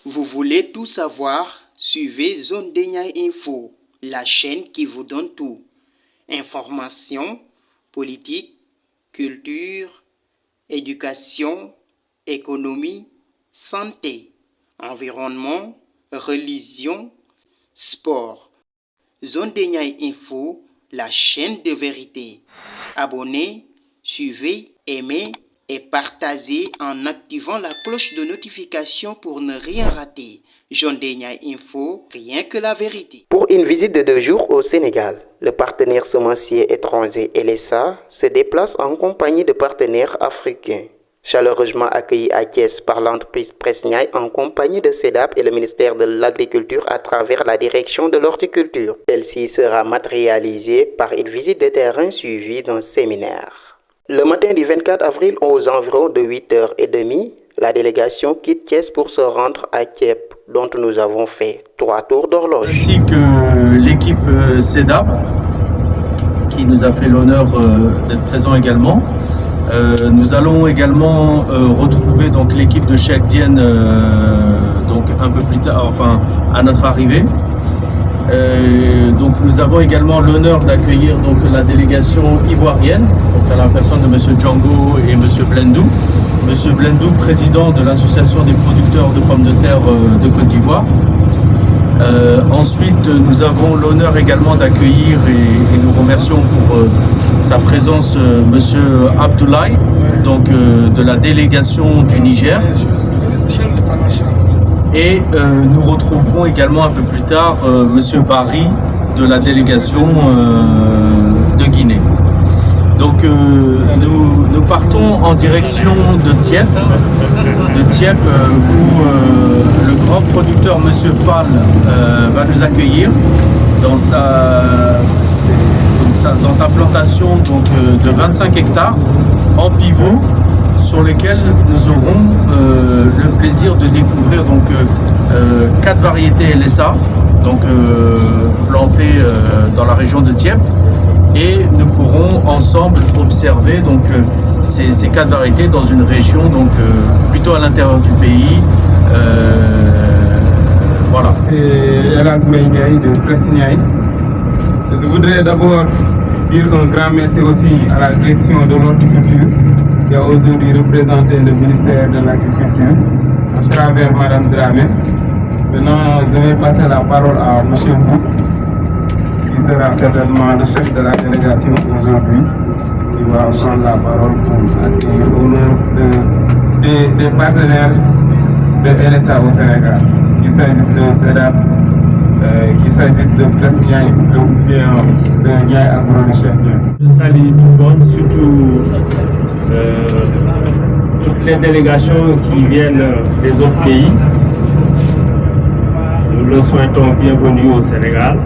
Vous voulez tout savoir? Suivez Zone des Niayes Info, la chaîne qui vous donne tout. Information, politique, culture, éducation, économie, santé, environnement, religion, sport. Zone des Niayes Info, la chaîne de vérité. Abonnez, suivez, aimez et partagez en activant la cloche de notification pour ne rien rater. Zone des Niayes Info, rien que la vérité. Pour une visite de 2 jours au Sénégal, le partenaire semencier étranger LSA se déplace en compagnie de partenaires africains. Chaleureusement accueilli à Thiès par l'entreprise Presniaï en compagnie de CEDAP et le ministère de l'Agriculture à travers la direction de l'horticulture. Celle-ci sera matérialisée par une visite de terrain suivie d'un séminaire. Le matin du 24 avril aux environs de 8h30, la délégation quitte Thiès pour se rendre à Thiep, dont nous avons fait 3 tours d'horloge. Ainsi que l'équipe CEDAP, qui nous a fait l'honneur d'être présent également. Nous allons également retrouver donc l'équipe de Cheikh Diène donc un peu plus tard, enfin à notre arrivée. Donc nous avons également l'honneur d'accueillir donc la délégation ivoirienne, donc à la personne de Monsieur Django et Monsieur Blendou. Monsieur Blendou, président de l'association des producteurs de pommes de terre de Côte d'Ivoire. Ensuite, nous avons l'honneur également d'accueillir et nous remercions pour sa présence Monsieur Abdoulaye, donc de la délégation du Niger. Et nous retrouverons également un peu plus tard Monsieur Barry de la délégation de Guinée. Donc nous partons en direction de Thiep, où le grand producteur Monsieur Fall va nous accueillir dans sa plantation donc, de 25 hectares en pivot, sur lesquels nous aurons le plaisir de découvrir donc 4 variétés LSA, donc plantées dans la région de Thiep. Et nous pourrons ensemble observer donc, ces 4 variétés dans une région donc, plutôt à l'intérieur du pays. Voilà. C'est Elas Mbaye de Presniaï. Je voudrais d'abord dire un grand merci aussi à la direction de l'horticulture qui a aujourd'hui représenté le ministère de l'Agriculture à travers Madame Dramé. Maintenant, je vais passer la parole à M. Bou, qui sera certainement le chef de la délégation aujourd'hui. Il va prendre la parole pour accueillir au nom des partenaires de LSA au Sénégal, qu'il s'agisse de CEDAP, qu'il s'agisse de Presniaï ou bien de Niayes Agro de Cheikh Diène. Je salue tout le monde, surtout toutes les délégations qui viennent des autres pays. Nous le souhaitons bienvenue au Sénégal.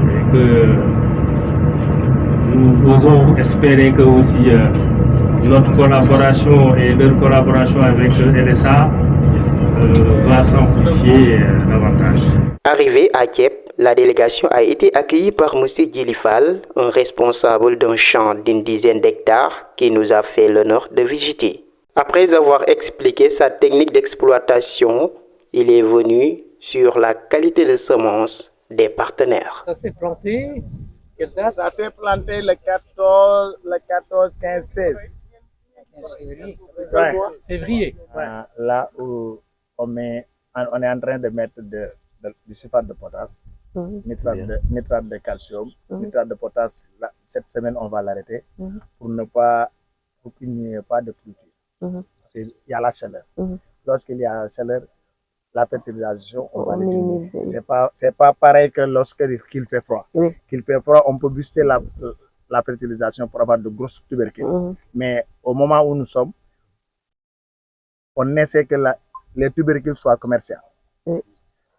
Et que nous osons espérer que aussi notre collaboration et leur collaboration avec LSA va s'amplifier davantage. Arrivé à Thiep, la délégation a été accueillie par M. Djilifal, un responsable d'un champ d'une dizaine d'hectares qui nous a fait l'honneur de visiter. Après avoir expliqué sa technique d'exploitation, il est venu sur la qualité de semences des partenaires. Ça s'est planté? Ça s'est planté le 14, 15, 16. Ouais. Février. Là où on est en train de mettre du sulfate de potasse, nitrate de calcium, nitrate de potasse. Cette semaine, on va l'arrêter pour qu'il n'y ait pas de culture. Il y a la chaleur. Lorsqu'il y a la chaleur, la fertilisation, on va l'éliminer. C'est pas pareil que lorsqu'il fait froid. Qu'il fait froid, on peut booster la fertilisation pour avoir de grosses tubercules. Mais au moment où nous sommes, on essaie que les tubercules soient commerciaux,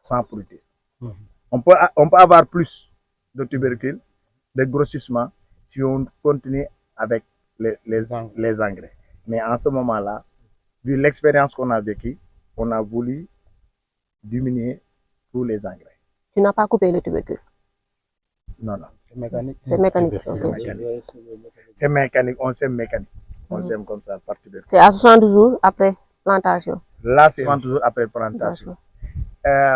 sans produire. On peut avoir plus de tubercules, de grossissement, si on continue avec les engrais. Mais en ce moment-là, vu l'expérience qu'on a vécue, on a voulu diminuer tous les engrais. Tu n'as pas coupé le tubercule? Non, non. C'est mécanique. C'est mécanique. C'est mécanique, on sème mécanique. On sème comme ça par tubercule. C'est à 60 jours après plantation. Là, c'est 30 jours après plantation.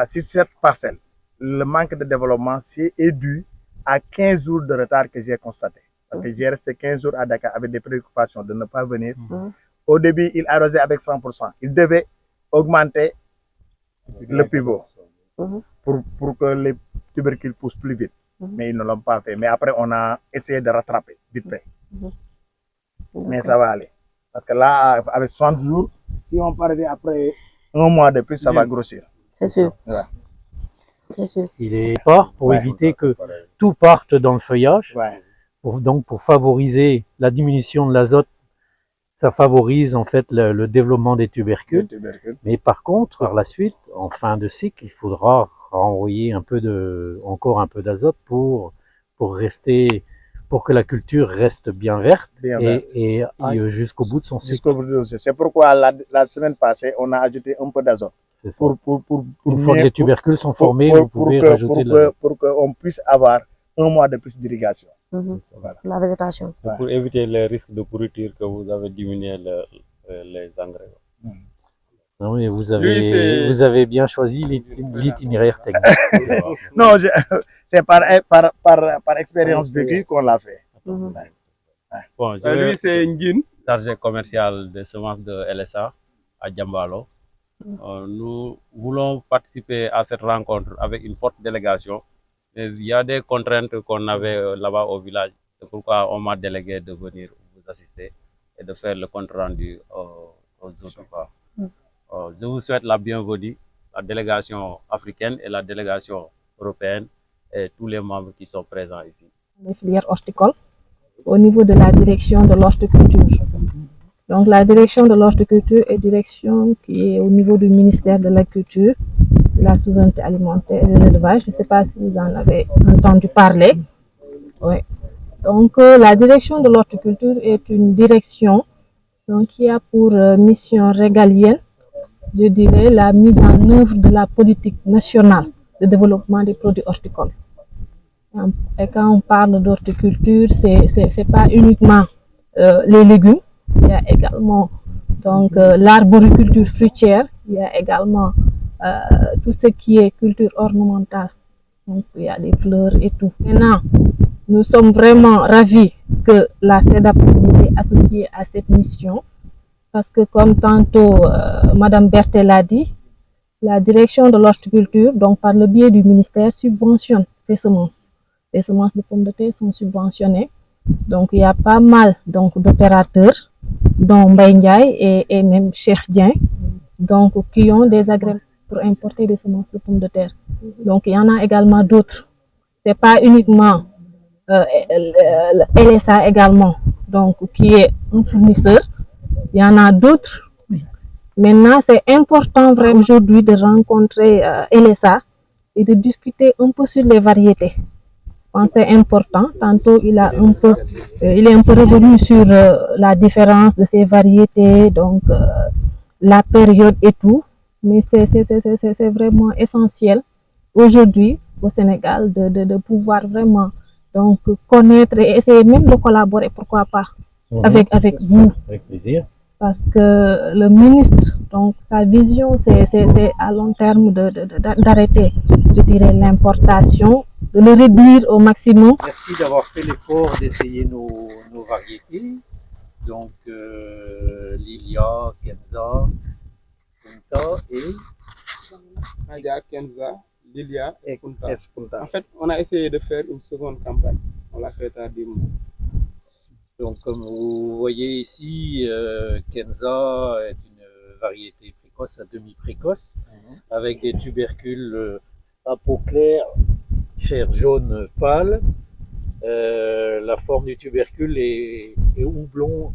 Si cette parcelle, le manque de développement est dû à 15 jours de retard que j'ai constaté. Parce que j'ai resté 15 jours à Dakar avec des préoccupations de ne pas venir. Au début, il arrosait avec 100%. Il devait augmenter le pivot pour que les tubercules poussent plus vite. Mais ils ne l'ont pas fait. Mais après, on a essayé de rattraper vite fait. Mais ça va aller. Parce que là, avec 60 jours, si on parvient après un mois de plus, ça va grossir. C'est sûr. Ouais. C'est sûr. Il est fort pour éviter que tout parte dans le feuillage. Ouais. Pour favoriser la diminution de l'azote, ça favorise en fait le développement des tubercules. Mais par contre, par la suite, en fin de cycle, il faudra renvoyer encore un peu d'azote pour que la culture reste bien verte et aille jusqu'au bout de son cycle. C'est pourquoi la semaine passée, on a ajouté un peu d'azote. C'est ça. Une fois que les tubercules sont formés, vous pouvez rajouter de l'azote. Pour qu'on puisse avoir un mois de plus d'irrigation. Voilà. La végétation. Pour éviter les risques de pourriture que vous avez diminué les engrais. Non, mais vous avez bien choisi l'itinéraire technique. Non, c'est par expérience vécue qu'on l'a fait. Bon, lui, c'est Nguyen, chargé commercial des semences de LSA à Djambalo. Nous voulons participer à cette rencontre avec une forte délégation. Mais il y a des contraintes qu'on avait là-bas au village. C'est pourquoi on m'a délégué de venir vous assister et de faire le compte rendu aux autres pas. Je vous souhaite la bienvenue, la délégation africaine et la délégation européenne et tous les membres qui sont présents ici. Les filières horticoles au niveau de la direction de l'horticulture. Donc la direction de l'horticulture est direction qui est au niveau du ministère de l'Agriculture, de la souveraineté alimentaire et de l'élevage. Je ne sais pas si vous en avez entendu parler. Oui. Donc la direction de l'horticulture est une direction qui a pour mission régalienne, je dirais, la mise en œuvre de la politique nationale de développement des produits horticoles. Et quand on parle d'horticulture, c'est pas uniquement les légumes, il y a également l'arboriculture fruitière, il y a également tout ce qui est culture ornementale, donc il y a des fleurs et tout. Maintenant, nous sommes vraiment ravis que la CEDAP nous ait associés à cette mission, parce que comme tantôt Madame Berthet l'a dit, la direction de l'horticulture, donc par le biais du ministère, subventionne ces semences. Les semences de pommes de terre sont subventionnées. Donc il y a pas mal d'opérateurs, dont Mbaye Ndiaye et même Cheikh Dien, donc qui ont des agréments pour importer des semences de pommes de terre. Donc il y en a également d'autres. C'est pas uniquement LSA également, donc qui est un fournisseur. Il y en a d'autres. Maintenant, c'est important vraiment aujourd'hui de rencontrer LSA et de discuter un peu sur les variétés. C'est important. Tantôt, il est un peu revenu sur la différence de ces variétés, donc la période et tout. Mais c'est vraiment essentiel aujourd'hui au Sénégal de pouvoir vraiment connaître et essayer même de collaborer, pourquoi pas, avec vous. Avec plaisir. Parce que le ministre, donc sa vision, c'est à long terme d'arrêter, je dirais, l'importation, de le réduire au maximum. Merci d'avoir fait l'effort d'essayer nos variétés. Donc, Lilia, Kenza, Kunta et Nadia, Kenza, Lilia et Kunta. En fait, on a essayé de faire une seconde campagne. On l'a fait tardivement. Donc, comme vous voyez ici, Kenza est une variété précoce à demi-précoce, avec des tubercules à peau claire, chair jaune pâle. La forme du tubercule est houblon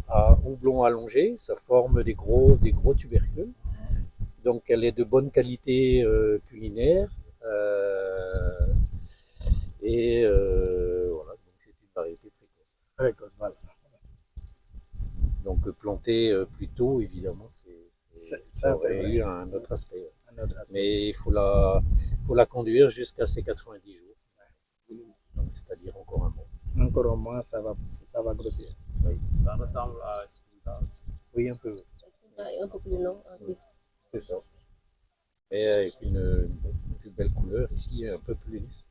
allongé, ça forme des gros tubercules. Donc, elle est de bonne qualité culinaire. Voilà, donc c'est une variété précoce. Voilà. Donc planter plus tôt, évidemment, ça aurait eu un autre aspect. Mais il faut la conduire jusqu'à ses 90 jours. Donc c'est-à-dire encore un mois. Encore un mois, ça va grossir. Oui, ça ressemble à Espunta. Oui, un peu. Un peu plus long. C'est ça. Et avec une plus belle couleur ici, un peu plus lisse.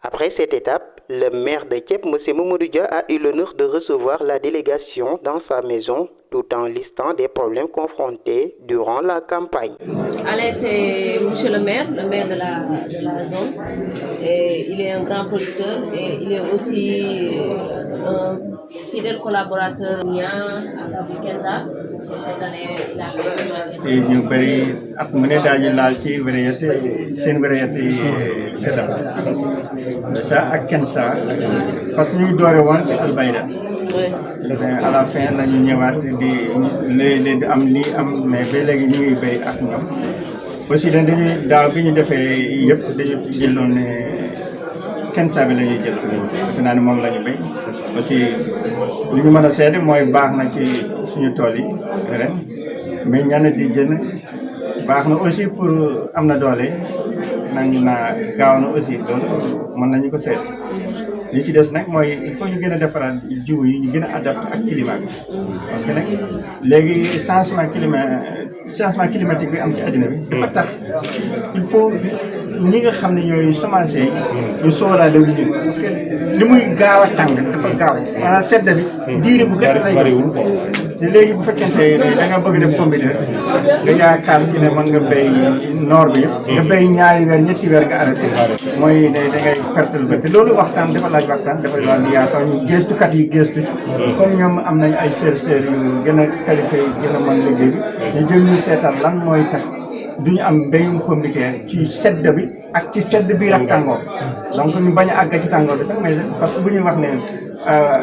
Après cette étape, le maire de Thiep, M. Mamadou Dia, a eu l'honneur de recevoir la délégation dans sa maison tout en listant des problèmes confrontés durant la campagne. Alain, c'est monsieur le maire de la zone. Et il est un grand producteur et il est aussi un fidèle collaborateur mien à Kenza. Cette année, il a fait ñu bëri ak mu ne daañu laal ci variété seen variété sedap ça ak Kenza parce que ñu ngi doore woon ci Albayda à la fin la ñu ñëwaat di léeg-léeg am lii am mais ba léegi ñu ngi béy ak ñoom aussi dañuy daaw bi ñu defee yëpp dañu jëloon ne Kenza bi la ñuy jël defe naa ne moom la ñu béy aussi li ñu mën a seede mooy baax na ci suñu tool yi ren mais ñaan di jën baax na aussi pour am na doole nañu naa gaaw na aussi loolu mën nañu ko seet li ci des nag mooy il faut ñu gën a defaraat jiw yi ñu gën a adapté ak climat bi parce que nag léegi changement climatique bi am ci àddina bi dafa tax il faut ñi nga xam ne ñooy semencier yi ñu sóoraale wu ñu parce que li muy gaaw a tàng dafa gaaw maanaam sedd bi diire bu gàtt lay def te léegi bu fekkente da nga bëgg def pombiteer nga yaakaar ci ne mën nga béy noor bi yëpp nga béy ñaari weer ñetti weer nga arrêté mooy da ngay pertal ba te loolu waxtaan dafa laaj waxtaan dafa laaj yaakaar ñu gëstukat yi gëstu ci comme ñoom am nañ ay chercheurs yu gën a qualifié yi gën a mën liggéey bi ñu jëm ñu seetal lan mooy tax duñu am mbéyum pombiteer ci sedd bi ak ci sedd biir ak tàngoor donc ñu bañ a àgg ci tàngoor bi sax mais parce que bu ñuy wax ne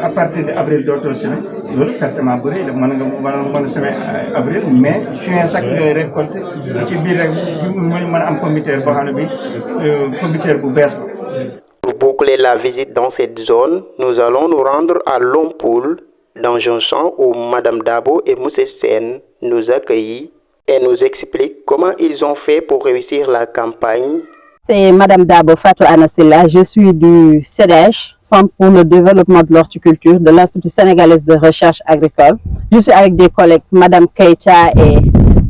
à partir de avril dootoo semé loolu pertement bu rëy la mën a semé avril mais juin sax ngay récolté ci biir rek mën a am pombiteer boo xam ne bi pombiteer bu bees la. Pour boucler la visite dans cette zone, nous allons nous rendre à Lompoul, dans un champ où Madame Dabo et Moussé Sen nous accueillent et nous expliquent comment ils ont fait pour réussir la campagne. C'est Madame Dabo Fatou Anassila, je suis du CEDEJ, Centre pour le développement de l'horticulture de l'Institut sénégalais de recherche agricole. Je suis avec des collègues, Madame Keita et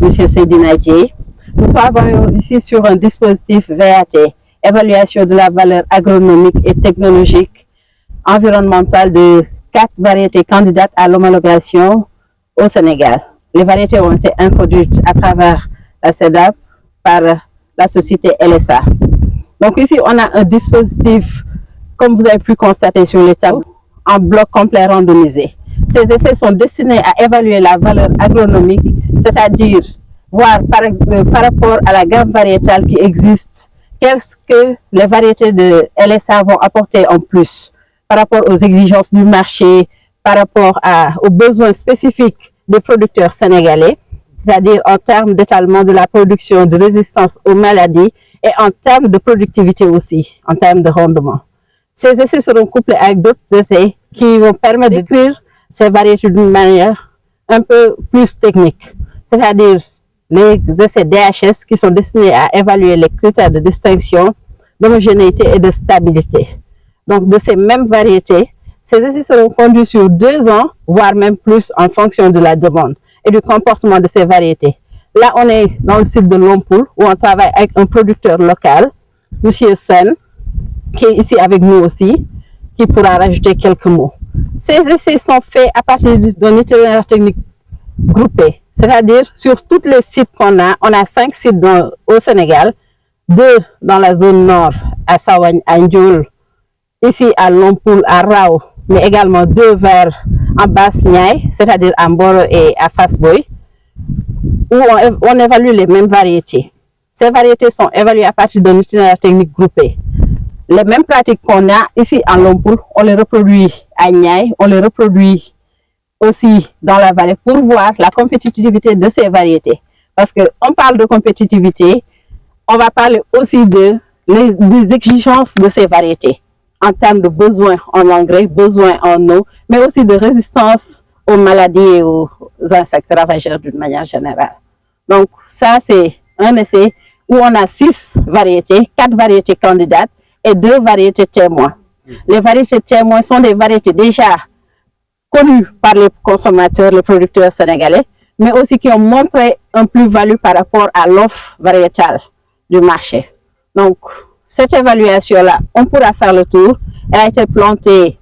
Monsieur Seydina Dieye. Nous travaillons ici sur un dispositif VAT, évaluation de la valeur agronomique et technologique environnementale de 4 variétés candidates à l'homologation au Sénégal. Les variétés ont été introduites à travers la CEDAP par la société LSA. Donc ici, on a un dispositif, comme vous avez pu constater sur les tableaux, en bloc complet randomisé. Ces essais sont destinés à évaluer la valeur agronomique, c'est-à-dire voir par rapport à la gamme variétale qui existe, qu'est-ce que les variétés de LSA vont apporter en plus par rapport aux exigences du marché, par rapport aux besoins spécifiques des producteurs sénégalais, c'est-à-dire en termes d'étalement de la production, de résistance aux maladies et en termes de productivité aussi, en termes de rendement. Ces essais seront couplés avec d'autres essais qui vont permettre de décrire ces variétés d'une manière un peu plus technique, c'est-à-dire les essais DHS qui sont destinés à évaluer les critères de distinction, d'homogénéité et de stabilité. Donc de ces mêmes variétés, ces essais seront conduits sur 2 ans, voire même plus en fonction de la demande et du comportement de ces variétés. Là, on est dans le site de Lompoul où on travaille avec un producteur local, M. Sen, qui est ici avec nous aussi, qui pourra rajouter quelques mots. Ces essais sont faits à partir d'un itinéraire technique groupé, c'est-à-dire sur tous les sites qu'on a, on a 5 sites au Sénégal, 2 dans la zone nord, à Sawagne, à Ndioul, ici à Lompoul, à Rao, mais également 2 vers en Basse-Niaï, c'est-à-dire à Mboro et à Fass-Boy, où on évalue les mêmes variétés. Ces variétés sont évaluées à partir d'un itinéraire technique groupé. Les mêmes pratiques qu'on a ici à Lompoul, on les reproduit à Niaï, on les reproduit aussi dans la vallée pour voir la compétitivité de ces variétés. Parce qu'on parle de compétitivité, on va parler aussi des exigences de ces variétés en termes de besoins en engrais, besoins en eau, mais aussi de résistance aux maladies et aux insectes ravageurs d'une manière générale. Donc ça, c'est un essai où on a 6 variétés, 4 variétés candidates et 2 variétés témoins. Les variétés témoins sont des variétés déjà connues par les consommateurs, les producteurs sénégalais, mais aussi qui ont montré un plus-value par rapport à l'offre variétale du marché. Donc, cette évaluation-là, on pourra faire le tour. Elle a été plantée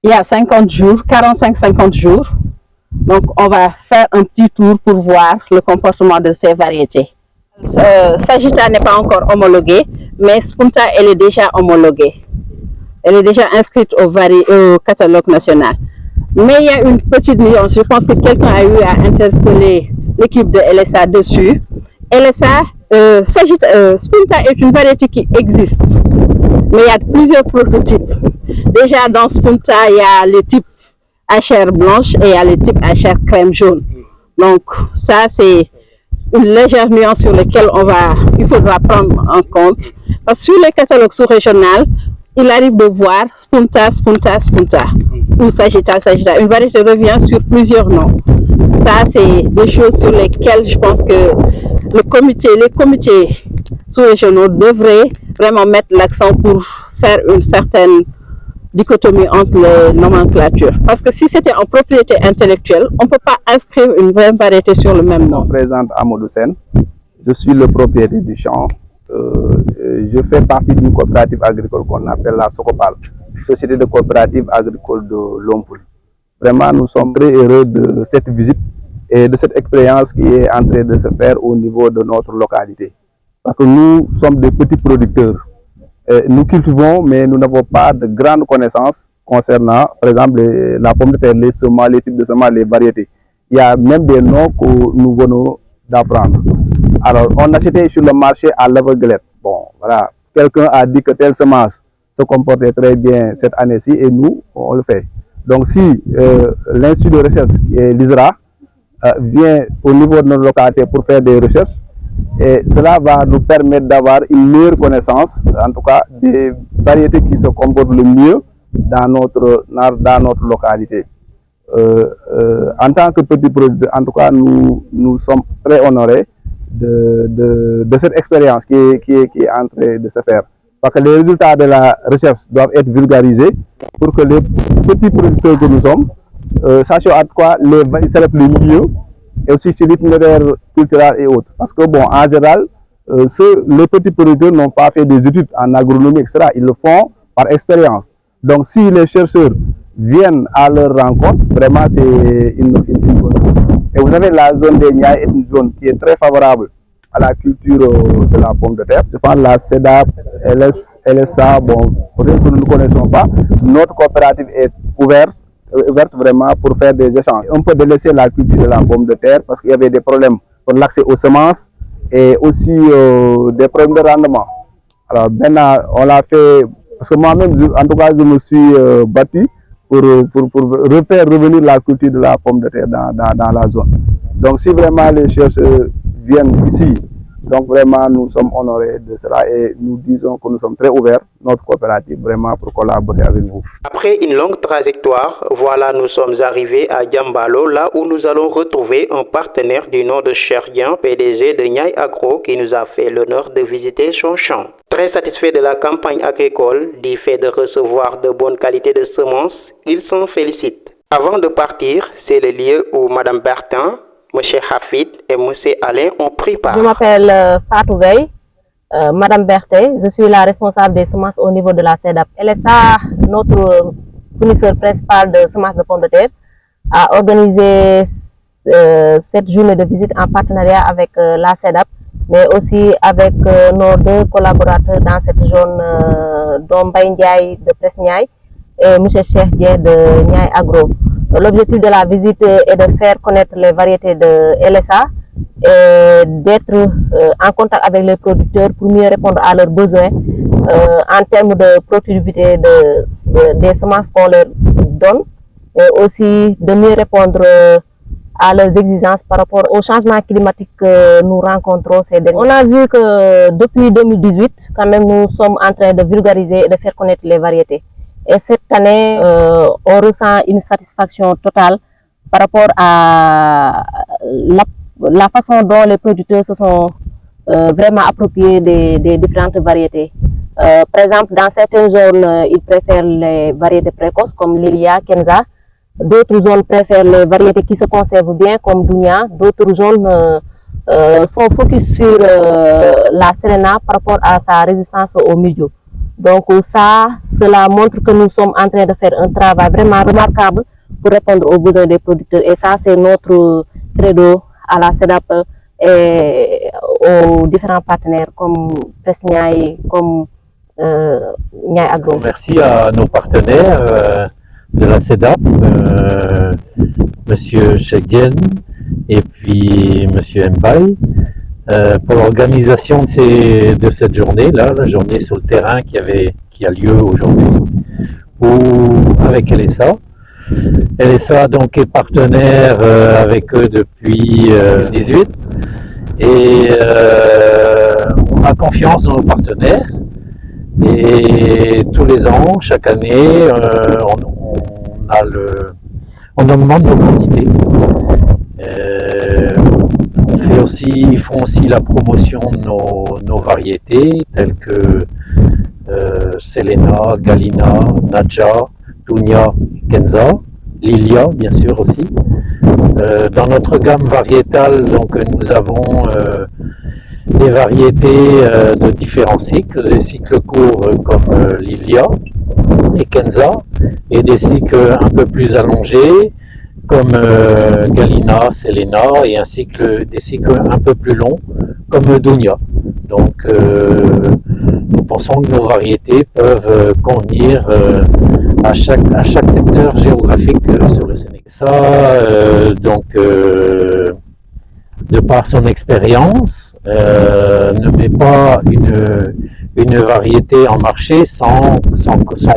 il y a 50 jours, 45-50 jours. Donc, on va faire un petit tour pour voir le comportement de ces variétés. Sagitta n'est pas encore homologuée, mais Spunta, elle est déjà homologuée. Elle est déjà inscrite au catalogue national. Mais il y a une petite nuance. Je pense que quelqu'un a eu à interpeller l'équipe de LSA dessus. LSA, Spunta est une variété qui existe, mais il y a plusieurs prototypes. Déjà dans Spunta, il y a le type à chair blanche et il y a le type à chair crème jaune. Donc ça, c'est une légère nuance sur laquelle il faudra prendre en compte. Parce que sur les catalogues sous-régionaux, il arrive de voir Spunta, Spunta, Spunta, ou Sagitta, Sagitta. Une variété revient sur plusieurs noms. Ça, c'est des choses sur lesquelles je pense que les comités sous-régionaux devraient vraiment mettre l'accent pour faire une certaine dichotomie entre les nomenclatures. Parce que si c'était en propriété intellectuelle, on ne peut pas inscrire une vraie variété sur le même nom. Je me présente Amadou Sen, je suis le propriétaire du champ. Je fais partie d'une coopérative agricole qu'on appelle la Socopal, Société de coopérative agricole de Lompoul. Vraiment, nous sommes très heureux de cette visite et de cette expérience qui est en train de se faire au niveau de notre localité. Parce que nous sommes des petits producteurs. Nous cultivons, mais nous n'avons pas de grandes connaissances concernant, par exemple, la pomme de terre, les semences, les types de semences, les variétés. Il y a même des noms que nous venons d'apprendre. Alors, on achetait sur le marché à l'aveuglette. Bon, voilà. Quelqu'un a dit que telle semence se comportait très bien cette année-ci et nous, on le fait. Donc, si l'Institut de recherche, l'ISRA, vient au niveau de notre localité pour faire des recherches, et cela va nous permettre d'avoir une meilleure connaissance, en tout cas, des variétés qui se comportent le mieux dans notre localité. En tant que petit producteur, en tout cas, nous sommes très honorés de cette expérience qui est en train de se faire. Parce que les résultats de la recherche doivent être vulgarisés pour que les petits producteurs que nous sommes sachent à quoi les célèbres le mieux et aussi sur l'itinéraire culturel et autres. Parce que, bon, en général, les petits producteurs n'ont pas fait des études en agronomie, etc. Ils le font par expérience. Donc, si les chercheurs viennent à leur rencontre, vraiment, c'est une bonne chose. Et vous savez, la zone des Niayes est une zone qui est très favorable à la culture de la pomme de terre. Je pense que la CEDAP, LSA, bon, peut-être que nous ne connaissons pas. Notre coopérative est ouverte vraiment pour faire des échanges. On peut délaisser la culture de la pomme de terre parce qu'il y avait des problèmes pour l'accès aux semences et aussi des problèmes de rendement. Alors maintenant, on l'a fait, parce que moi-même, en tout cas, je me suis battu pour refaire revenir la culture de la pomme de terre dans la zone. Donc si vraiment les chercheurs viennent ici, donc vraiment nous sommes honorés de cela et nous disons que nous sommes très ouverts, notre coopérative, vraiment pour collaborer avec vous. Après une longue trajectoire, voilà, nous sommes arrivés à Djambalo, là où nous allons retrouver un partenaire du nom de Cherdian, PDG de Niayes Agro, qui nous a fait l'honneur de visiter son champ. Très satisfait de la campagne agricole, du fait de recevoir de bonnes qualités de semences, il s'en félicite. Avant de partir, c'est le lieu où Mme Bertin, M. Hafid et M. Alain ont pris part. Je m'appelle Fatou Gaye, Madame Berthet, je suis la responsable des semences au niveau de la CEDAP. LSA, notre fournisseur principal de semences de pommes de terre, a organisé cette journée de visite en partenariat avec la CEDAP, mais aussi avec nos deux collaborateurs dans cette zone, dont Mbaye Ndiaye de Presniaï et M. Cheikh Dieng de Niayes Agro. L'objectif de la visite est de faire connaître les variétés de LSA et d'être en contact avec les producteurs pour mieux répondre à leurs besoins en termes de productivité des semences qu'on leur donne et aussi de mieux répondre à leurs exigences par rapport au changement climatique que nous rencontrons ces derniers. On a vu que depuis 2018, quand même, nous sommes en train de vulgariser et de faire connaître les variétés. Et cette année, on ressent une satisfaction totale par rapport à la façon dont les producteurs se sont vraiment appropriés des différentes variétés. Par exemple, dans certaines zones, ils préfèrent les variétés précoces comme Lilia, Kenza, D'autres zones préfèrent les variétés qui se conservent bien, comme Dounia. D'autres zones font focus sur la Serena par rapport à sa résistance au milieu. Donc cela montre que nous sommes en train de faire un travail vraiment remarquable pour répondre aux besoins des producteurs. Et ça, c'est notre credo à la CEDAP et aux différents partenaires comme Presniaï, comme Niaï Agro. Merci à nos partenaires de la CEDAP, Monsieur Chegdien et puis Monsieur Mbaye, pour l'organisation de cette journée-là, la journée sur le terrain qui a lieu aujourd'hui, avec LSA. LSA donc est partenaire avec eux depuis 2018 et on a confiance dans nos partenaires et tous les ans, chaque année, on augmente nos quantités. Ils font aussi la promotion de nos variétés telles que Selena, Galina, Nadja, Dounia, Kenza, Lilia bien sûr aussi. Dans notre gamme variétale, donc, nous avons des variétés de différents cycles, des cycles courts comme Lilia et Kenza, et des cycles un peu plus allongés comme Galina, Selena, et des cycles un peu plus longs comme Dounia. Donc nous pensons que nos variétés peuvent convenir à chaque secteur géographique sur le Sénégal. Ça, de par son expérience, ne met pas une variété en marché sans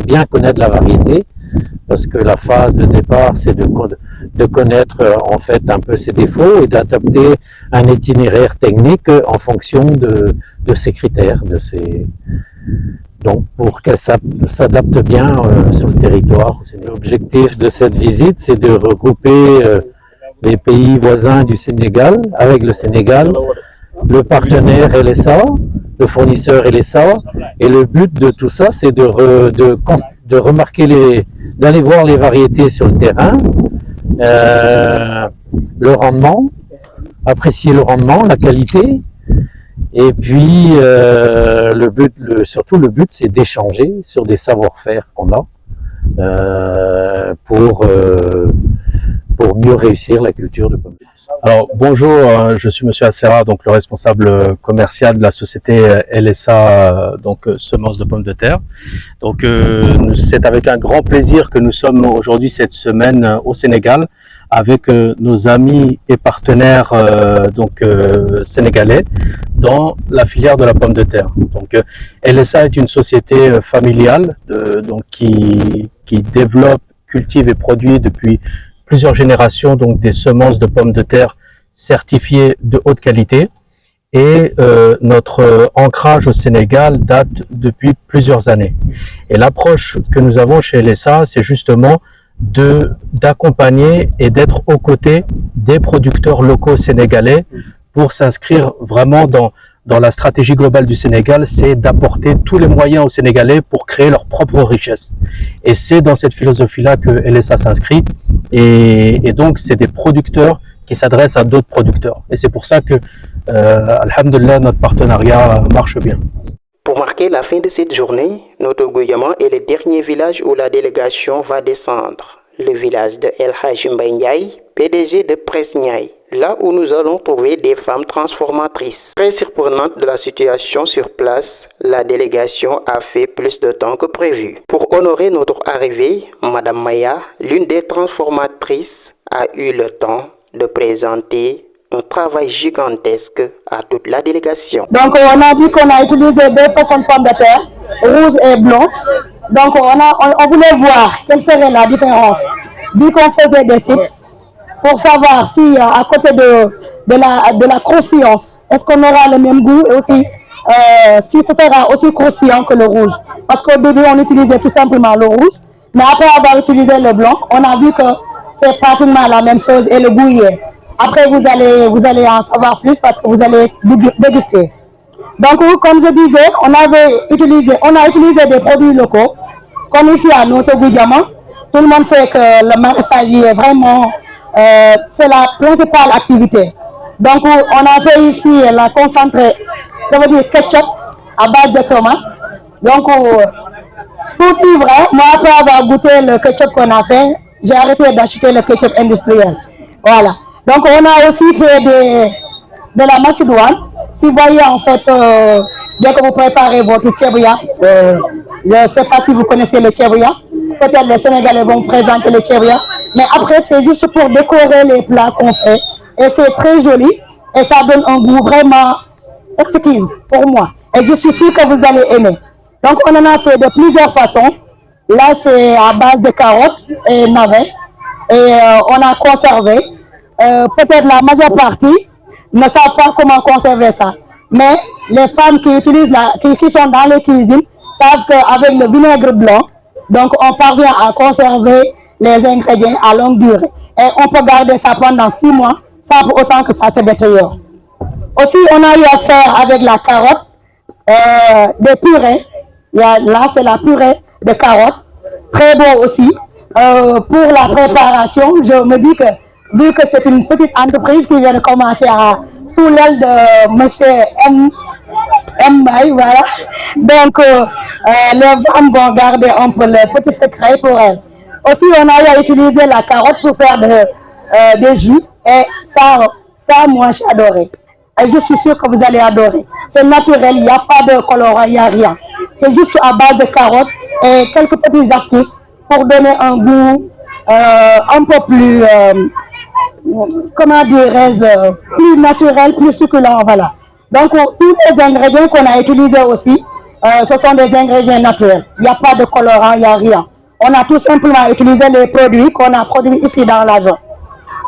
bien connaître la variété, parce que la phase de départ, c'est de connaître en fait un peu ses défauts et d'adapter un itinéraire technique en fonction de ses critères, donc pour qu'elle s'adapte bien sur le territoire. L'objectif de cette visite, c'est de regrouper les pays voisins du Sénégal avec le Sénégal, le partenaire LSA, le fournisseur LSA, et le but de tout ça, c'est de remarquer d'aller voir les variétés sur le terrain, le rendement, apprécier le rendement, la qualité, et puis surtout le but c'est d'échanger sur des savoir-faire qu'on a pour mieux réussir la culture de pommes de terre. Alors bonjour, je suis Monsieur Assera, donc le responsable commercial de la société LSA, donc semences de pommes de terre. Donc c'est avec un grand plaisir que nous sommes aujourd'hui cette semaine au Sénégal avec nos amis et partenaires sénégalais dans la filière de la pomme de terre. Donc LSA est une société familiale qui développe, cultive et produit depuis plusieurs générations donc des semences de pommes de terre certifiées de haute qualité, et notre ancrage au Sénégal date depuis plusieurs années. Et l'approche que nous avons chez LSA, c'est justement d'accompagner et d'être aux côtés des producteurs locaux sénégalais pour s'inscrire vraiment dans la stratégie globale du Sénégal, c'est d'apporter tous les moyens aux Sénégalais pour créer leur propre richesse. Et c'est dans cette philosophie-là que LSA s'inscrit. Et donc, c'est des producteurs qui s'adressent à d'autres producteurs. Et c'est pour ça que, alhamdoulilah, notre partenariat marche bien. Pour marquer la fin de cette journée, notre Gouyaman est le dernier village où la délégation va descendre. Le village de El Hadj Mbaye Ndiaye, PDG de Presniaï, là où nous allons trouver des femmes transformatrices. Très surprenante de la situation sur place, la délégation a fait plus de temps que prévu. Pour honorer notre arrivée, Madame Maya, l'une des transformatrices, a eu le temps de présenter un travail gigantesque à toute la délégation. Donc on a dit qu'on a utilisé deux façons de pommes de terre, rouge et blanche. Donc on voulait voir quelle serait la différence, vu qu'on faisait des sites, pour savoir si à côté de la croustillance, est-ce qu'on aura le même goût, et aussi si ce sera aussi croustillant que le rouge. Parce qu'au début on utilisait tout simplement le rouge, mais après avoir utilisé le blanc, on a vu que c'est pratiquement la même chose et le goût y est. Après vous allez en savoir plus parce que vous allez déguster. Donc comme je disais, on a utilisé des produits locaux, comme ici à Noto Goudiama, Tout le monde sait que le maraîchage est vraiment, c'est la principale activité. Donc, on a fait ici la concentrée, ça veut dire ketchup à base de tomates. Donc, tout est vrai. Moi, après avoir goûté le ketchup qu'on a fait, j'ai arrêté d'acheter le ketchup industriel. Voilà. Donc, on a aussi fait de la macédoine. Si vous voyez, en fait, dès que vous préparez votre tchébouya, je ne sais pas si vous connaissez le tchébouya. Peut-être les Sénégalais vont présenter le tchébouya. Mais après, c'est juste pour décorer les plats qu'on fait. Et c'est très joli. Et ça donne un goût vraiment exquis pour moi. Et je suis sûre que vous allez aimer. Donc, on en a fait de plusieurs façons. Là, c'est à base de carottes et navets. Et on a conservé. Peut-être la majeure partie ne savent pas comment conserver ça. Mais les femmes qui utilisent qui sont dans les cuisines savent qu'avec le vinaigre blanc, donc on parvient à conserver les ingrédients à longue durée. Et on peut garder ça pendant 6 mois sans pour autant que ça se détériore. Aussi, on a eu à faire avec la carotte des purées. Là, c'est la purée de carottes. Très bon aussi. Pour la préparation, je me dis que vu que c'est une petite entreprise qui vient de commencer sous l'aile de M. Maï, voilà. Donc, les femmes vont garder un peu le petit secret pour elles. Aussi, on a eu à utiliser la carotte pour faire des jus. Et ça, moi, j'ai adoré. Et je suis sûre que vous allez adorer. C'est naturel, il n'y a pas de colorant, il n'y a rien. C'est juste à base de carottes et quelques petites astuces pour donner un goût un peu plus, comment dirais-je, plus naturel, plus succulent, voilà. Donc, tous les ingrédients qu'on a utilisés aussi, ce sont des ingrédients naturels. Il n'y a pas de colorant, il n'y a rien. On a tout simplement utilisé les produits qu'on a produits ici dans la zone.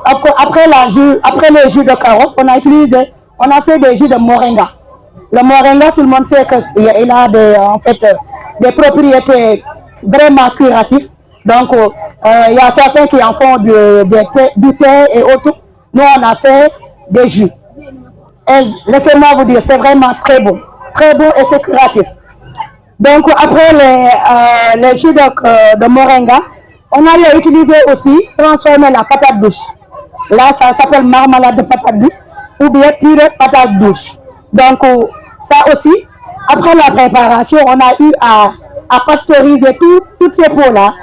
Après les jus de carotte, on a fait des jus de moringa. Le moringa, tout le monde sait qu'il a des propriétés vraiment curatives. Donc, il y a certains qui en font du thé et autres. Nous, on a fait des jus. Et laissez-moi vous dire, c'est vraiment très bon et c'est curatif. Donc, après les jus de moringa, on a utilisé aussi, transformer la patate douce. Là, ça s'appelle marmelade de patate douce ou bien purée de patate douce. Donc, ça aussi, après la préparation, on a eu à pasteuriser toutes ces pots-là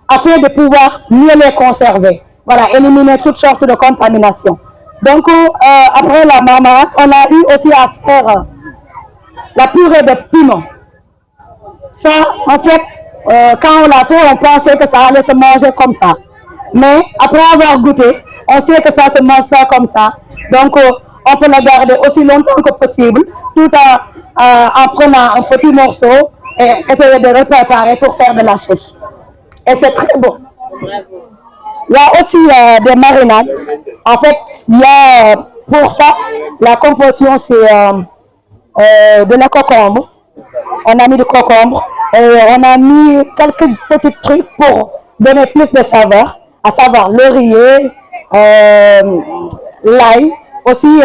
afin de pouvoir mieux les conserver. Voilà, éliminer toutes sortes de contaminations. Donc, après la marmelade, on a eu aussi à faire la purée de piment. Ça, en fait, quand on l'a fait, on pensait que ça allait se manger comme ça. Mais après avoir goûté, on sait que ça ne se mange pas comme ça. Donc, on peut le garder aussi longtemps que possible, tout en prenant un petit morceau et essayer de le préparer pour faire de la sauce. Et c'est très bon. Il y a aussi des marinades. En fait, il y a pour ça, la composition, c'est de la concombre. On a mis du concombre et on a mis quelques petits trucs pour donner plus de saveur, à savoir laurier, l'ail, aussi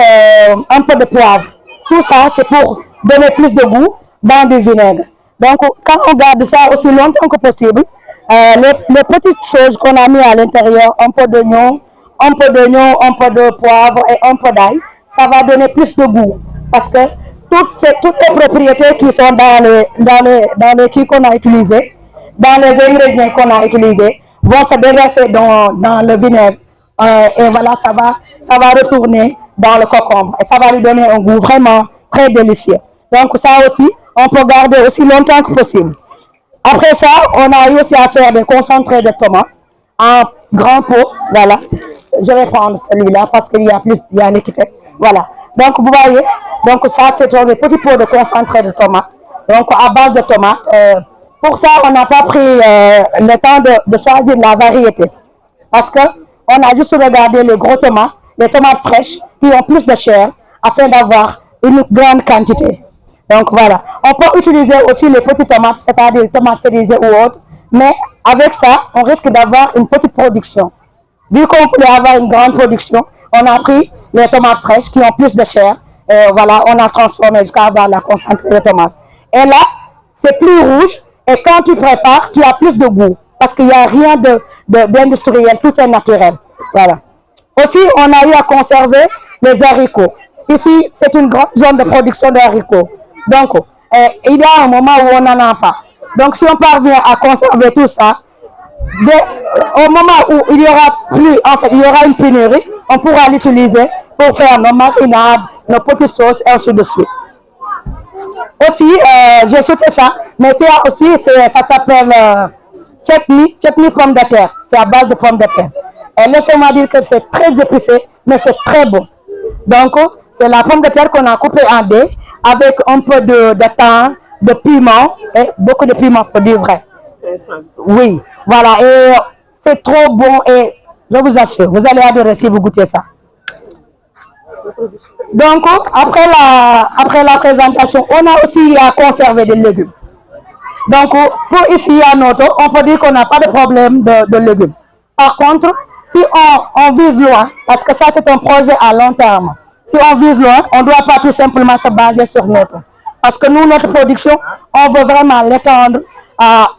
un peu de poivre. Tout ça, c'est pour donner plus de goût dans du vinaigre. Donc, quand on garde ça aussi longtemps que possible, les petites choses qu'on a mis à l'intérieur, un peu d'oignon, un peu de poivre et un peu d'ail, ça va donner plus de goût. Parce que toutes les propriétés qui sont dans les qui qu'on a utilisés, dans les ingrédients qu'on a utilisés, vont se déverser dans le vinaigre. Et voilà, ça va retourner dans le concombre. Et ça va lui donner un goût vraiment très délicieux. Donc ça aussi, on peut garder aussi longtemps que possible. Après ça, on a eu aussi à faire des concentrés de tomates en grand pot. Voilà. Je vais prendre celui-là parce qu'il y a l'étiquette. Voilà. Donc vous voyez, donc ça c'est des petits pots de concentré de tomates. Donc à base de tomates. Pour ça, on n'a pas pris le temps de choisir la variété. Parce qu'on a juste regardé les gros tomates, les tomates fraîches qui ont plus de chair afin d'avoir une grande quantité. Donc voilà. On peut utiliser aussi les petites tomates, c'est-à-dire les tomates cerisées ou autres. Mais avec ça, on risque d'avoir une petite production. Vu qu'on voulait avoir une grande production, on a pris les tomates fraîches qui ont plus de chair. Et voilà, on a transformé jusqu'à avoir la concentrée de tomates. Et là, c'est plus rouge. Et quand tu prépares, tu as plus de goût. parce qu'il n'y a rien d'industriel, tout est naturel. Voilà. Aussi, on a eu à conserver les haricots. Ici, c'est une grande zone de production de haricots. Donc, il y a un moment où on n'en a pas. Donc, si on parvient à conserver tout ça, au moment où il y aura plus, en fait, il y aura une pénurie, on pourra l'utiliser pour faire nos marinades, nos petites sauces, et ainsi de suite. Aussi, j'ai sauté ça, mais c'est aussi, ça s'appelle chutney pomme de terre. C'est à base de pommes de terre. Et laissez-moi dire que c'est très épicé, mais c'est très bon. Donc, c'est la pomme de terre qu'on a coupée en dés avec un peu de thym, de piment et beaucoup de piment pour du vrai. Oui, voilà. Et c'est trop bon et je vous assure, vous allez adorer si vous goûtez ça. Donc, après la présentation, on a aussi à conserver des légumes. Donc, pour ici à Noto, on peut dire qu'on n'a pas de problème de légumes. Par contre, si on vise loin, parce que ça c'est un projet à long terme, si on vise loin, on ne doit pas tout simplement se baser sur Noto. Parce que nous, notre production, on veut vraiment l'étendre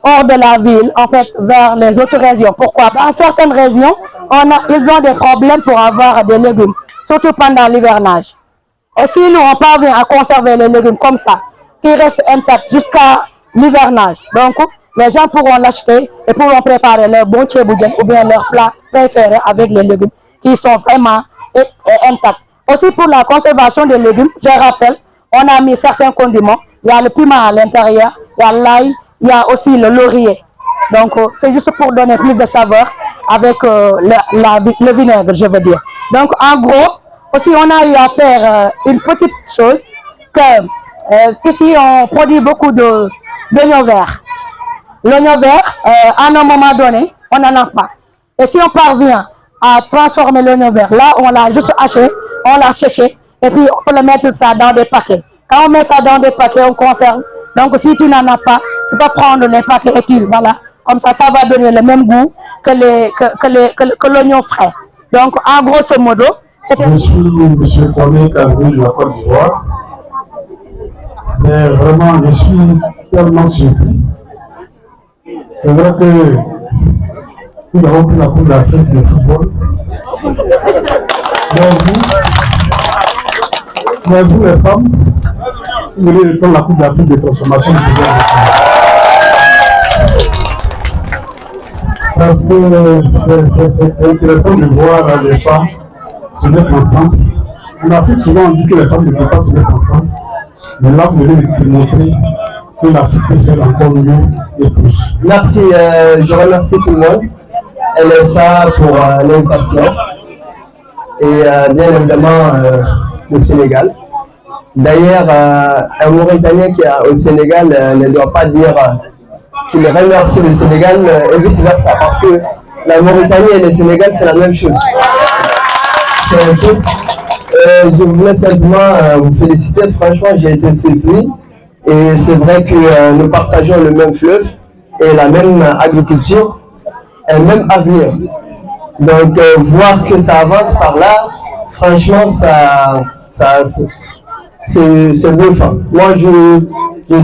hors de la ville, en fait, vers les autres régions. Pourquoi? Dans certaines régions, ils ont des problèmes pour avoir des légumes, surtout pendant l'hivernage. Et si nous, on parvient à conserver les légumes comme ça, qui restent intacts jusqu'à l'hivernage, donc les gens pourront l'acheter et pourront préparer leur bon tchéboudian ou bien leur plat préféré avec les légumes qui sont vraiment intacts. Aussi pour la conservation des légumes, je rappelle, on a mis certains condiments. Il y a le piment à l'intérieur, il y a l'ail, il y a aussi le laurier. Donc c'est juste pour donner plus de saveur avec le vinaigre, je veux dire. Donc en gros, aussi on a eu à faire une petite chose que ici on produit beaucoup d'oignons verts. L'oignon vert, à un moment donné, on n'en a pas. Et si on parvient à transformer l'oignon vert, là on l'a juste haché, on l'a séché, et puis on peut le mettre ça dans des paquets. Quand on met ça dans des paquets, on conserve. Donc si tu n'en as pas, tu peux prendre les paquets étiles, voilà. Comme ça, ça va donner le même goût que l'oignon frais. Donc en grosso modo, c'était... Je suis M. Kwame Kazri de la Côte d'Ivoire. Mais vraiment, je suis tellement surpris. C'est vrai que nous avons pris la Coupe d'Afrique de football. Mais vous, les femmes, vous voulez prendre la Coupe d'Afrique de transformation du gouvernement. Parce que c'est intéressant de voir les femmes se mettre ensemble. En Afrique, souvent on dit que les femmes ne peuvent pas se mettre ensemble. Mais là, vous venez de montrer que l'Afrique peut faire encore mieux et plus. Merci, je remercie tout le monde. LSA pour l'invitation et bien évidemment le Sénégal. D'ailleurs, un Mauritanien qui est au Sénégal ne doit pas dire qu'il remercie le Sénégal et vice versa, parce que la Mauritanie et le Sénégal c'est la même chose. Je voulais simplement vous féliciter, franchement j'ai été surpris et c'est vrai que nous partageons le même fleuve et la même agriculture et le même avenir. Donc voir que ça avance par là, franchement c'est bluffant. Moi je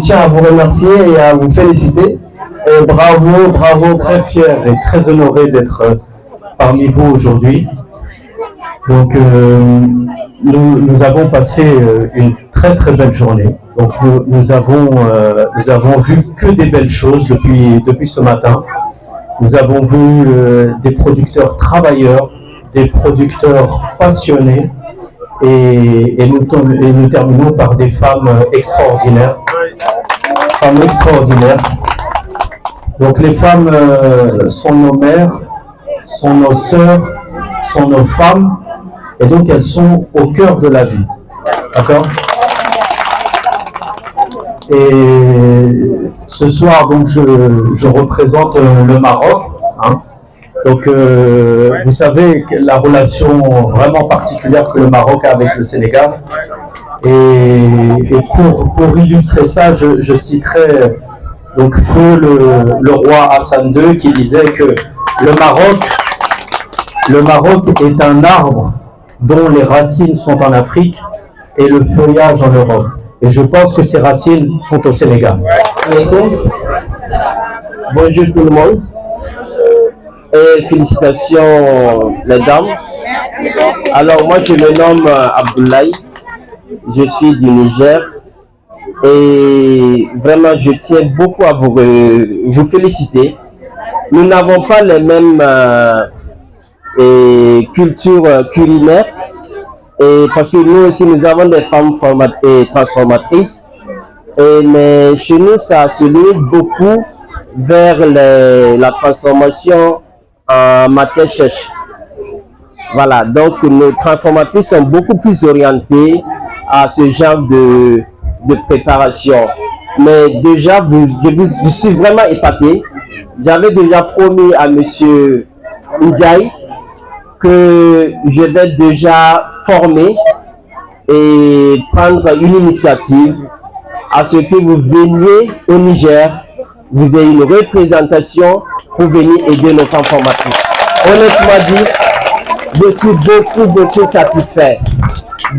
tiens à vous remercier et à vous féliciter. Et bravo, bravo, très fier et très honoré d'être parmi vous aujourd'hui. Donc nous avons passé une très très belle journée. Donc nous avons vu que des belles choses depuis ce matin. Nous avons vu des producteurs travailleurs, des producteurs passionnés et nous terminons par des femmes extraordinaires. Femmes extraordinaires. Donc les femmes sont nos mères, sont nos sœurs, sont nos femmes, et donc elles sont au cœur de la vie. D'accord? Et ce soir, donc, je représente le Maroc. Hein. Donc vous savez que la relation vraiment particulière que le Maroc a avec le Sénégal. Et pour illustrer ça, je citerai donc feu le roi Hassan II qui disait que le Maroc est un arbre dont les racines sont en Afrique et le feuillage en Europe. Et je pense que ces racines sont au Sénégal. Bonjour tout le monde. et félicitations les dames. Alors moi je me nomme Abdoulaye, je suis du Niger et vraiment je tiens beaucoup à vous féliciter. Nous n'avons pas les mêmes cultures culinaires et parce que nous aussi nous avons des femmes transformatrices. Mais chez nous, ça se limite beaucoup vers la transformation en matière sèche. Voilà, donc nos transformatrices sont beaucoup plus orientées à ce genre de préparation. Mais déjà, je suis vraiment épaté. J'avais déjà promis à M. Ndiaye que je vais déjà former et prendre une initiative à ce que vous veniez au Niger, vous ayez une représentation pour venir aider nos femmes formatrices. Honnêtement dit, je suis beaucoup satisfait.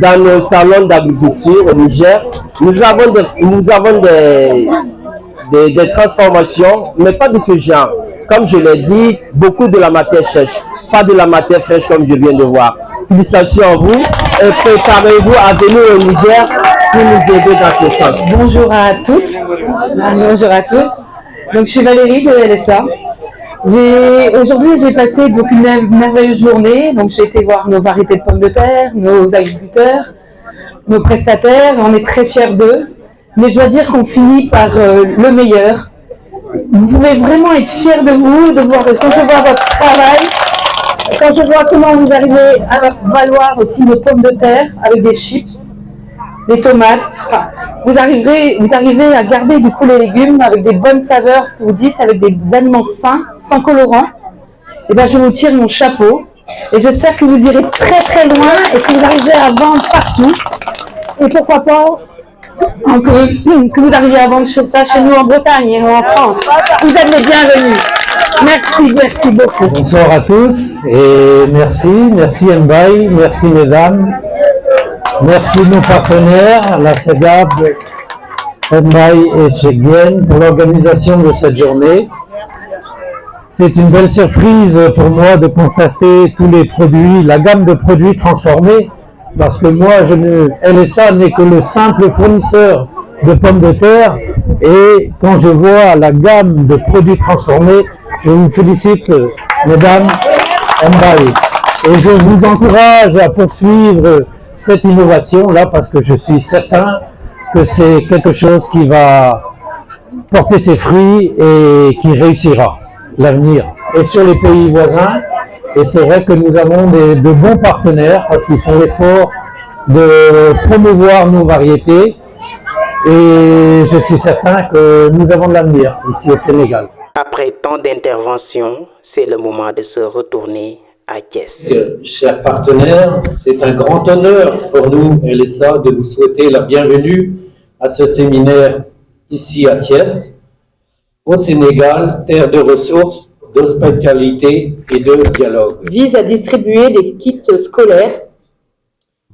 Dans nos salons d'agriculture au Niger, nous avons des transformations, mais pas de ce genre. Comme je l'ai dit, beaucoup de la matière sèche, pas de la matière fraîche comme je viens de voir. Félicitations à vous et préparez-vous à venir au Niger pour nous aider dans ce sens. Bonjour à toutes, bonjour à tous. Donc je suis Valérie de LSA. Aujourd'hui j'ai passé une merveilleuse journée. Donc j'ai été voir nos variétés de pommes de terre, nos agriculteurs, nos prestataires. On est très fiers d'eux. Mais je dois dire qu'on finit par le meilleur. Vous pouvez vraiment être fiers de vous, quand je vois votre travail. Quand je vois comment vous arrivez à valoir aussi nos pommes de terre avec des chips, des tomates, enfin, vous arrivez à garder du coup les légumes avec des bonnes saveurs, ce que vous dites, avec des aliments sains, sans colorant. Et bien je vous tire mon chapeau et j'espère que vous irez très loin et que vous arriverez à vendre partout. Et pourquoi pas que vous arriviez à vendre ça chez nous en Bretagne et en France. Vous êtes les bienvenus. Merci beaucoup. Bonsoir à tous et merci Mbaye, merci mesdames, merci nos partenaires, la CEDAB, Mbaye et Tcheguen pour l'organisation de cette journée. C'est une belle surprise pour moi de constater tous les produits, la gamme de produits transformés, parce que moi, LSA n'est que le simple fournisseur de pommes de terre et quand je vois la gamme de produits transformés, je vous félicite, mesdames, Mbaye. Et je vous encourage à poursuivre cette innovation-là parce que je suis certain que c'est quelque chose qui va porter ses fruits et qui réussira l'avenir. Et sur les pays voisins, et c'est vrai que nous avons de bons partenaires parce qu'ils font l'effort de promouvoir nos variétés et je suis certain que nous avons de l'avenir ici au Sénégal. Après tant d'interventions, c'est le moment de se retourner à Thiès. Chers partenaires, c'est un grand honneur pour nous, LSA, de vous souhaiter la bienvenue à ce séminaire ici à Thiès, au Sénégal, terre de ressources, d'hospitalité et de dialogue. Vise à distribuer des kits scolaires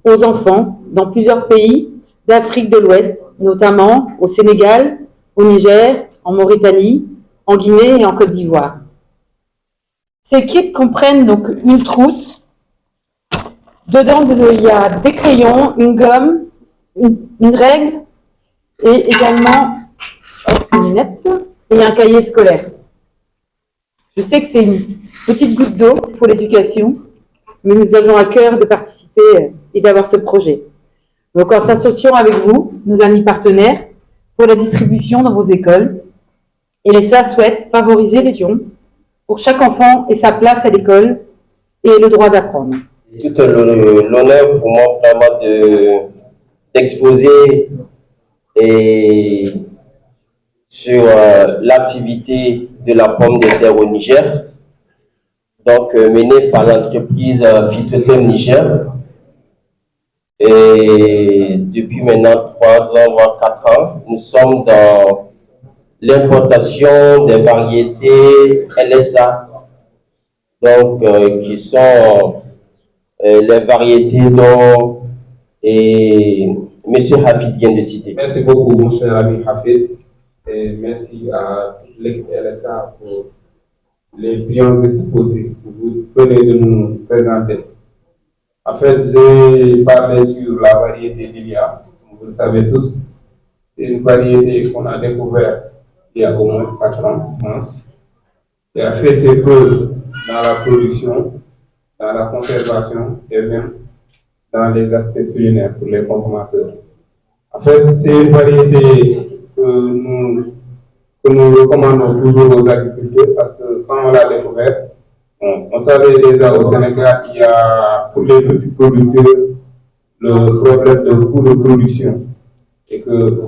aux enfants dans plusieurs pays d'Afrique de l'Ouest, notamment au Sénégal, au Niger, en Mauritanie, en Guinée et en Côte d'Ivoire. Ces kits comprennent donc une trousse. Dedans, il y a des crayons, une gomme, une règle et également une lunette et un cahier scolaire. Je sais que c'est une petite goutte d'eau pour l'éducation, mais nous avons à cœur de participer et d'avoir ce projet. Donc en s'associant avec vous, nos amis partenaires, pour la distribution dans vos écoles, et l'ESA souhaite favoriser l'éducation pour chaque enfant et sa place à l'école et le droit d'apprendre. Tout l'honneur pour moi vraiment d'exposer sur l'activité de la pomme de terre au Niger, donc menée par l'entreprise Phytocem Niger. Et depuis maintenant 3 ans, voire 4 ans, nous sommes dans l'importation des variétés LSA, donc qui sont les variétés dont M. Hafid vient de citer. Merci beaucoup, mon cher ami Hafid, et merci à toute l'équipe LSA pour les brillants exposés que vous venez de nous présenter. En fait, j'ai parlé sur la variété Lilia. Vous le savez tous, c'est une variété qu'on a découverte il y a au moins 4 ans, je pense, et a fait ses preuves dans la production, dans la conservation et même dans les aspects culinaires pour les consommateurs. En fait, c'est une variété que nous recommandons toujours aux agriculteurs parce que quand on l'a découverte, on savait déjà au Sénégal qu'il y a pour les petits producteurs le problème de coût de production et que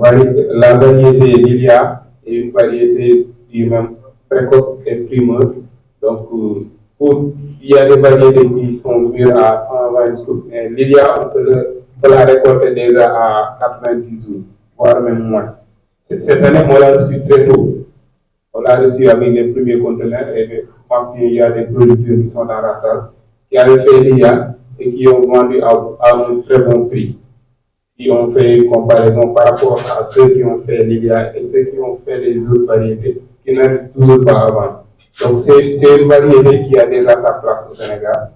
la variété Lilia est une variété même précoce et primeur. Donc, il y a des variétés qui sont mûres à 120 jours. Lilia, on peut la récolter déjà à 90 jours, voire même moins. Cette année, on l'a reçu très tôt. On l'a reçu avec les premiers conteneurs et je pense qu'il y a des producteurs qui sont dans la salle qui avaient fait Lilia et qui ont vendu à un très bon prix. Si on fait une comparaison par rapport à ceux qui ont fait Lilia et ceux qui ont fait les autres variétés qui n'arrivent toujours pas à vendre. Donc c'est une variété qui a déjà sa place au Sénégal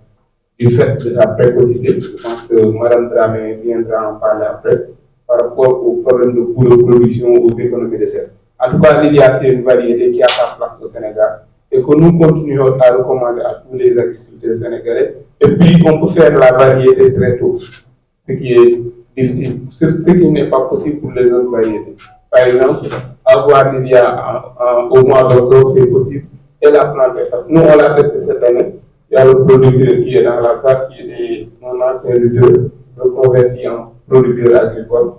du fait de sa précocité. Je pense que Mme Dramé viendra en parler après par rapport au problème de coût de production aux économies de serre. En tout cas, Lilia, c'est une variété qui a sa place au Sénégal et que nous continuons à recommander à tous les agriculteurs sénégalais. Et puis, on peut faire la variété très tôt, ce qui est difficile, ce qui n'est pas possible pour les autres variétés. Par exemple, avoir Lilia au mois d'octobre, c'est possible, et la planter. Parce que nous, on l'a testé cette année. Il y a le producteur qui est dans la salle, qui est un ancien lutteur, reconverti en producteur agricole,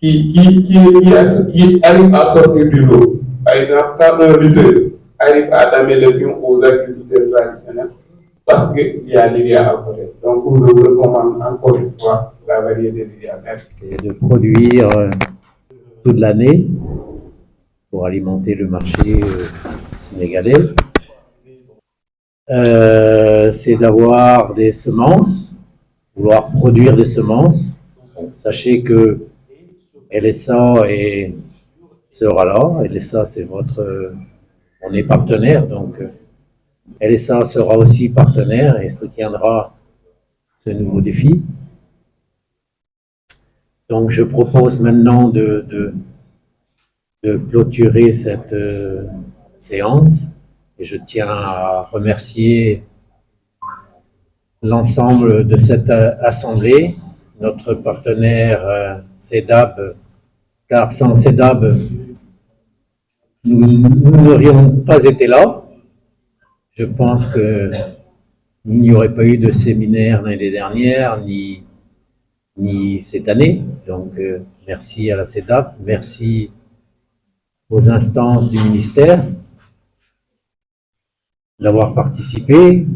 qui arrive à sortir du lot. Par exemple, quand un lutteur arrive à damer le pion aux agriculteurs traditionnels, parce qu'il y a Lilia à côté. Donc, je vous recommande encore une fois la variété Lilia. Merci. C'est de produire toute l'année pour alimenter le marché sénégalais. C'est d'avoir des semences, vouloir produire des semences. Donc, sachez que LSA sera là. LSA, c'est on est partenaire, donc LSA sera aussi partenaire et soutiendra ce nouveau défi. Donc, je propose maintenant de clôturer cette séance et je tiens à remercier l'ensemble de cette assemblée, notre partenaire CEDAB, car sans CEDAB, nous n'aurions pas été là. Je pense qu'il n'y aurait pas eu de séminaire l'année dernière, ni cette année. Donc, merci à la CEDAB, merci aux instances du ministère d'avoir participé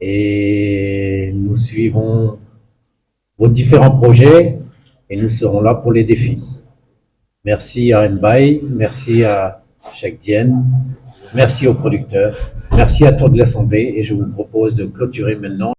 et nous suivrons vos différents projets et nous serons là pour les défis. Merci à Nbaye, merci à Cheikh Diène, merci aux producteurs, merci à toute l'Assemblée et je vous propose de clôturer maintenant.